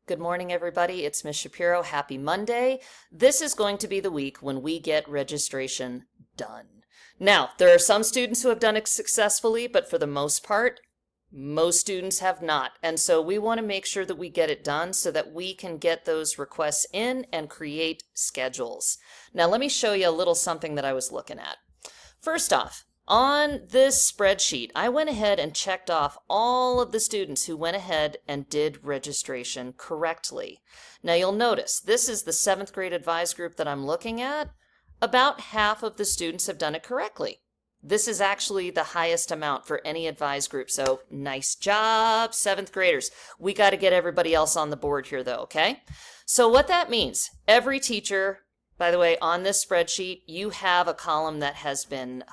Good morning, everybody. It's Ms. Shapiro. Happy Monday. This is going to be the week when we get registration done. Now, there are some students who have done it successfully, but for the most part, most students have not. And so we want to make sure that we get it done so that we can get those requests in and create schedules. Now, let me show you a little something that I was looking at. First off, on this spreadsheet, I went ahead and checked off all of the students who went ahead and did registration correctly. Now you'll notice this is the 7th grade advised group that I'm looking at. About half of the students have done it correctly. This is actually the highest amount for any advised group, so nice job, 7th graders. We got to get everybody else on the board here though, okay? So what that means, every teacher, by the way, on this spreadsheet, you have a column that has been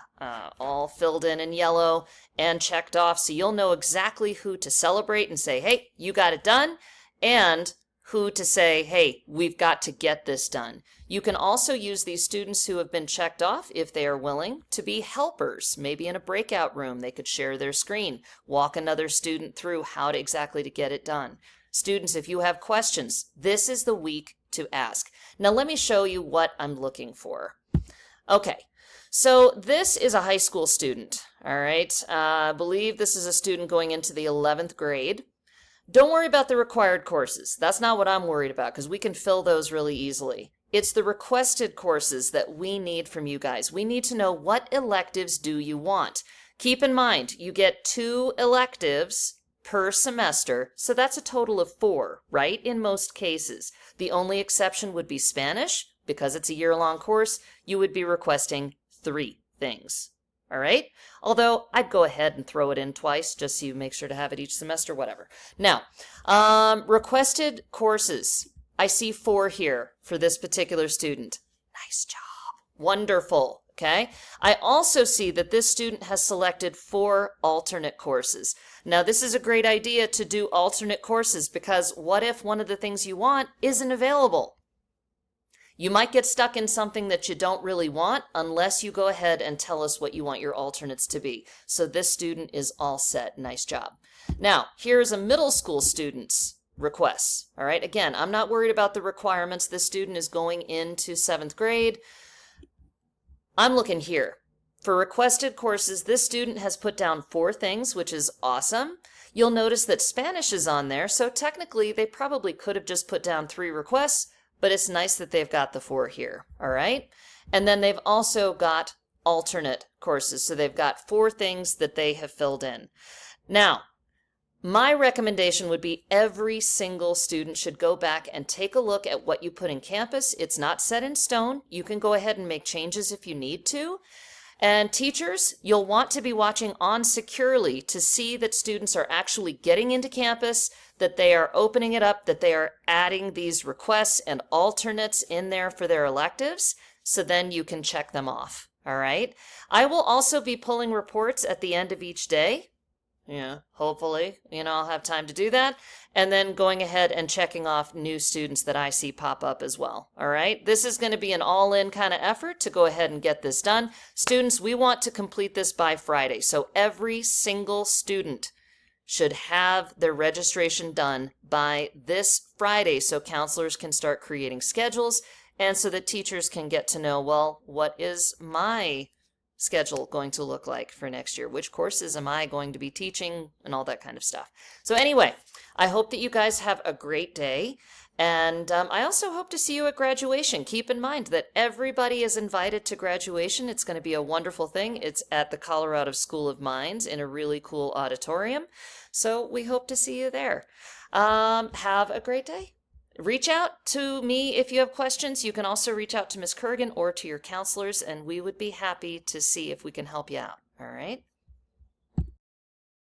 all filled in yellow and checked off, so you'll know exactly who to celebrate and say, hey, you got it done, and who to say, hey, we've got to get this done. You can also use these students who have been checked off, if they are willing, to be helpers. Maybe in a breakout room, they could share their screen, walk another student through how to exactly to get it done. Students, if you have questions, this is the week to ask. Now let me show you what I'm looking for. Okay, so this is a high school student, all right? I believe this is a student going into the 11th grade. Don't worry about the required courses. That's not what I'm worried about because we can fill those really easily. It's the requested courses that we need from you guys. We need to know what electives do you want. Keep in mind, you get 2 electives per semester, so that's a total of 4, right? In most cases. The only exception would be Spanish. Because it's a year-long course, you would be requesting 3 things. All right? Although I'd go ahead and throw it in twice just so you make sure to have it each semester, whatever. Now, requested courses. I see 4 here for this particular student. Nice job. Wonderful. Okay. I also see that this student has selected 4 alternate courses. Now, this is a great idea to do alternate courses because what if one of the things you want isn't available? You might get stuck in something that you don't really want unless you go ahead and tell us what you want your alternates to be. So this student is all set. Nice job. Now, here's a middle school student's requests. All right. Again, I'm not worried about the requirements. This student is going into 7th grade. I'm looking here. For requested courses, this student has put down 4 things, which is awesome. You'll notice that Spanish is on there, so technically they probably could have just put down 3 requests, but it's nice that they've got the 4 here, all right? And then they've also got alternate courses, so they've got 4 things that they have filled in. Now, my recommendation would be every single student should go back and take a look at what you put in Canvas. It's not set in stone. You can go ahead and make changes if you need to. And teachers, you'll want to be watching on securely to see that students are actually getting into Canvas, that they are opening it up, that they are adding these requests and alternates in there for their electives, so then you can check them off, all right? I will also be pulling reports at the end of each day. Yeah, hopefully, I'll have time to do that. And then going ahead and checking off new students that I see pop up as well. All right, this is going to be an all-in kind of effort to go ahead and get this done. Students, we want to complete this by Friday. So every single student should have their registration done by this Friday so counselors can start creating schedules and so that teachers can get to know, well, what is my schedule going to look like for next year? Which courses am I going to be teaching and all that kind of stuff. So anyway, I hope that you guys have a great day. And I also hope to see you at graduation. Keep in mind that everybody is invited to graduation. It's going to be a wonderful thing. It's at the Colorado School of Mines in a really cool auditorium. So we hope to see you there. Have a great day. Reach out to me if you have questions. You can also reach out to Ms. Kurgan or to your counselors, and we would be happy to see if we can help you out. All right?